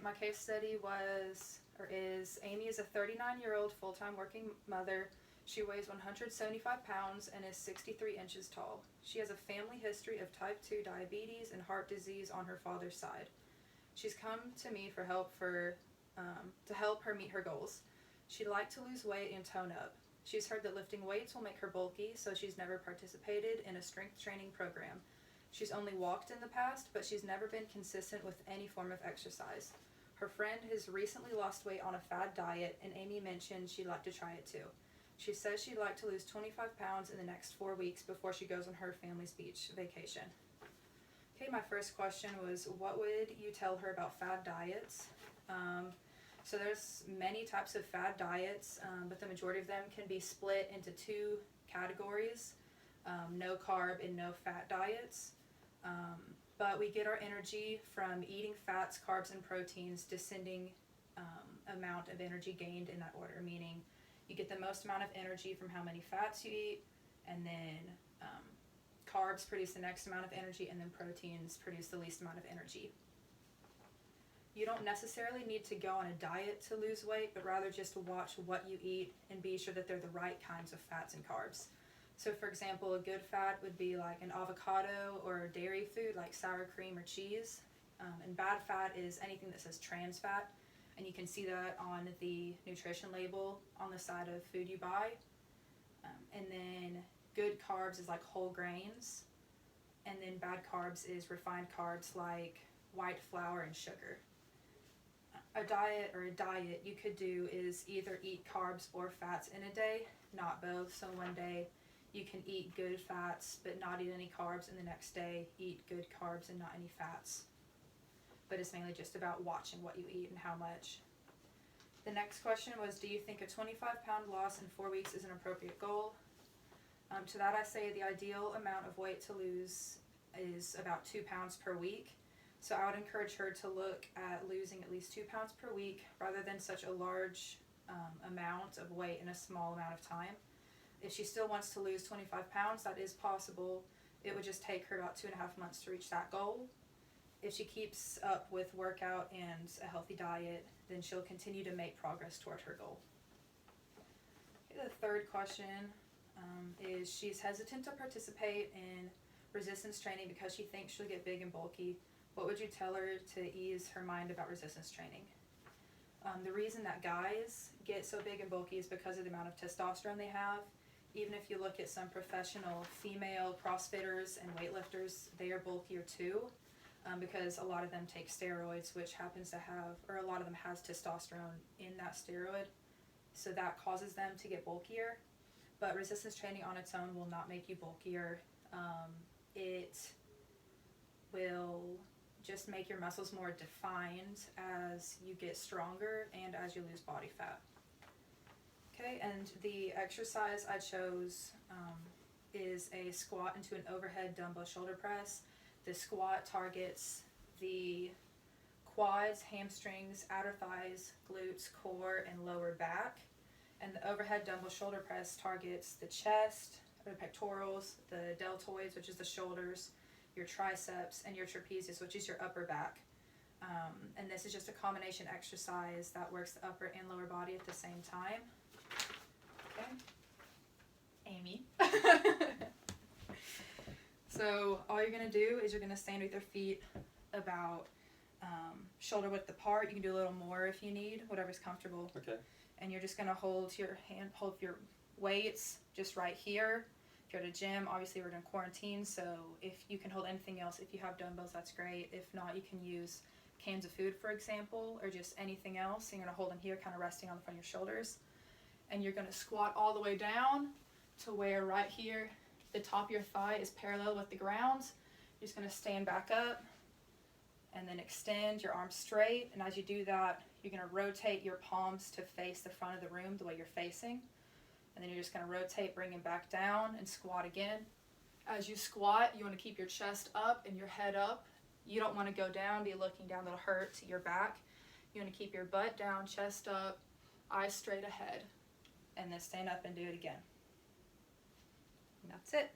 my case study is Amy is a 39-year-old full-time working mother. She weighs 175 pounds and is 63 inches tall. She has a family history of type 2 diabetes and heart disease on her father's side. She's come to me for help to help her meet her goals. She'd like to lose weight and tone up. She's heard that lifting weights will make her bulky, so she's never participated in a strength training program. She's only walked in the past, but she's never been consistent with any form of exercise. Her friend has recently lost weight on a fad diet, and Amy mentioned she'd like to try it too. She says she'd like to lose 25 pounds in the next 4 weeks before she goes on her family's beach vacation. Okay, my first question was, what would you tell her about fad diets? So there's many types of fad diets, but the majority of them can be split into 2 categories, no carb and no fat diets. But we get our energy from eating fats, carbs, and proteins, descending amount of energy gained in that order, meaning you get the most amount of energy from how many fats you eat, and then carbs produce the next amount of energy, and then proteins produce the least amount of energy. You don't necessarily need to go on a diet to lose weight, but rather just watch what you eat and be sure that they're the right kinds of fats and carbs. So for example, a good fat would be like an avocado or dairy food like sour cream or cheese. And bad fat is anything that says trans fat, and you can see that on the nutrition label on the side of food you buy. And then good carbs is like whole grains, and then bad carbs is refined carbs like white flour and sugar. A diet you could do is either eat carbs or fats in a day, not both. So one day you can eat good fats but not eat any carbs, and the next day eat good carbs and not any fats. But it's mainly just about watching what you eat and how much. The next question was, do you think a 25-pound loss in 4 weeks is an appropriate goal? To that I say the ideal amount of weight to lose is about 2 pounds per week. So I would encourage her to look at losing at least 2 pounds per week rather than such a large amount of weight in a small amount of time. If she still wants to lose 25 pounds, that is possible. It would just take her about 2.5 months to reach that goal. If she keeps up with workout and a healthy diet, then she'll continue to make progress toward her goal. Okay, the third question is, she's hesitant to participate in resistance training because she thinks she'll get big and bulky. What would you tell her to ease her mind about resistance training? The reason that guys get so big and bulky is because of the amount of testosterone they have. Even if you look at some professional female CrossFitters and weightlifters, they are bulkier too, because a lot of them take steroids, which happens to have, or a lot of them has testosterone in that steroid. So that causes them to get bulkier. But resistance training on its own will not make you bulkier. It will just make your muscles more defined as you get stronger and as you lose body fat. Okay, and the exercise I chose is a squat into an overhead dumbbell shoulder press. The squat targets the quads, hamstrings, outer thighs, glutes, core, and lower back. And the overhead dumbbell shoulder press targets the chest, the pectorals, the deltoids, which is the shoulders, your triceps, and your trapezius, which is your upper back. And this is just a combination exercise that works the upper and lower body at the same time. Okay. Amy. So all you're going to do is you're going to stand with your feet about shoulder width apart. You can do a little more if you need, whatever's comfortable. Okay. And you're just going to hold your weights just right here. If you're at a gym, obviously we're in quarantine, so if you can hold anything else, if you have dumbbells, that's great. If not, you can use cans of food, for example, or just anything else. So you're going to hold them here, kind of resting on the front of your shoulders. And you're going to squat all the way down to where right here, the top of your thigh is parallel with the ground. You're just going to stand back up and then extend your arms straight. And as you do that, you're going to rotate your palms to face the front of the room the way you're facing. And then you're just going to rotate, bring it back down, and squat again. As you squat, you want to keep your chest up and your head up. You don't want to go down, be looking down, that'll hurt your back. You want to keep your butt down, chest up, eyes straight ahead. And then stand up and do it again. And that's it.